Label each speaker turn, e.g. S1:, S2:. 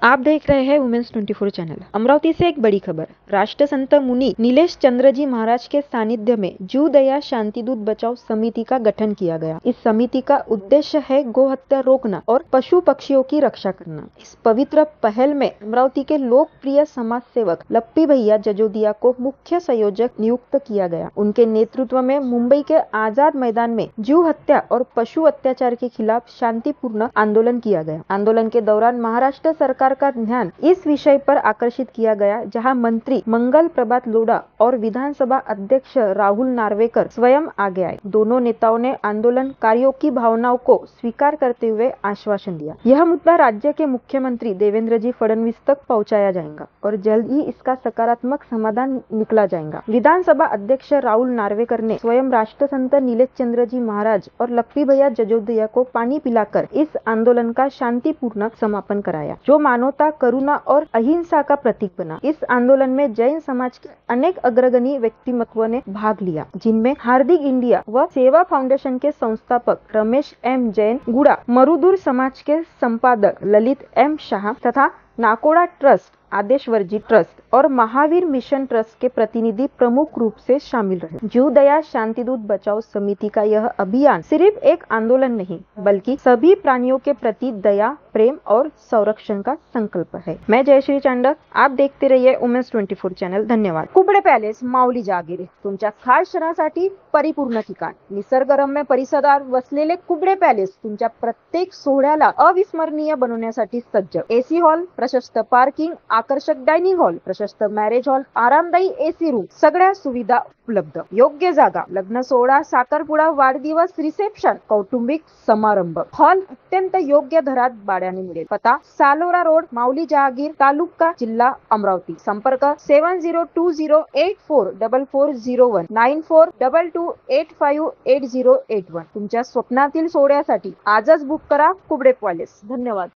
S1: आप देख रहे हैं वुमेन्स 24 चैनल। अमरावती से एक बड़ी खबर। राष्ट्रसंत मुनि नीलेश चंद्रजी महाराज के सानिध्य में जीव दया शांतिदूत बचाओ समिति का गठन किया गया। इस समिति का उद्देश्य है गो हत्या रोकना और पशु पक्षियों की रक्षा करना। इस पवित्र पहल में अमरावती के लोकप्रिय समाज सेवक लप्पी भैया जजोदिया को मुख्य संयोजक नियुक्त किया गया। उनके नेतृत्व में मुंबई के आजाद मैदान में जीव हत्या और पशु अत्याचार के खिलाफ शांतिपूर्ण आंदोलन किया गया। आंदोलन के दौरान महाराष्ट्र सरकार का ध्यान इस विषय पर आकर्षित किया गया, जहां मंत्री मंगल प्रभात लोढ़ा और विधानसभा अध्यक्ष राहुल नार्वेकर स्वयं आगे आए। दोनों नेताओं ने आंदोलनकारियों की भावनाओं को स्वीकार करते हुए आश्वासन दिया। यह मुद्दा राज्य के मुख्यमंत्री देवेंद्र जी फडणवीस तक पहुंचाया जाएगा और जल्द ही इसका सकारात्मक समाधान निकला जाएगा। विधानसभा अध्यक्ष राहुल नार्वेकर ने स्वयं राष्ट्रसंत नीलेश चंद्र जी महाराज और लप्पी भैया जजोदिया को पानी पिलाकर इस आंदोलन का शांतिपूर्ण समापन कराया, जो मानवता, करुणा और अहिंसा का प्रतीक बना। इस आंदोलन में जैन समाज के अनेक अग्रगण्य व्यक्तिमत्व ने भाग लिया, जिनमें हार्दिक इंडिया व सेवा फाउंडेशन के संस्थापक रमेश एम जैन गुड़ा, मरुदूर समाज के संपादक ललित एम शाह तथा नाकोड़ा ट्रस्ट, आदेशवरजी ट्रस्ट और महावीर मिशन ट्रस्ट के प्रतिनिधि प्रमुख रूप से शामिल रहे। जीव दया शांतिदूत बचाओ समिति का यह अभियान सिर्फ एक आंदोलन नहीं, बल्कि सभी प्राणियों के प्रति दया, प्रेम और संरक्षण का संकल्प है। मैं जयश्री चांडक, आप देखते रहिए वुमेन्स 24 चॅनल। धन्यवाद।
S2: कुबडे पॅलेस, माऊली जहागीर, तुमच्या खास क्षणासाठी परिपूर्ण ठिकाण। निसर्गरम्य परिसरात वसलेले कुबडे पॅलेस तुमच्या प्रत्येक सोहळ्याला अविस्मरणीय बनवण्यासाठी सज्ज। एसी हॉल, प्रशस्त पार्किंग, आकर्षक डायनिंग हॉल, प्रशस्त मॅरेज हॉल, आरामदायी एसी रूम, सगळ्या सुविधा उपलब्ध। योग्य जागा, लग्न सोहळा, साखरपुडा, वाढदिवस, रिसेप्शन, कौटुंबिक समारंभ। हॉल अत्यंत योग्य दरात भाड्याने मिळेल। पता सालोरा रोड, माऊली जहागीर, तालुका, जिल्हा अमरावती। संपर्क 7020844401 9422858081। तुमच्या स्वप्नातील सोहळ्यासाठी आजच बुक करा कुबडे पॅलेस। धन्यवाद।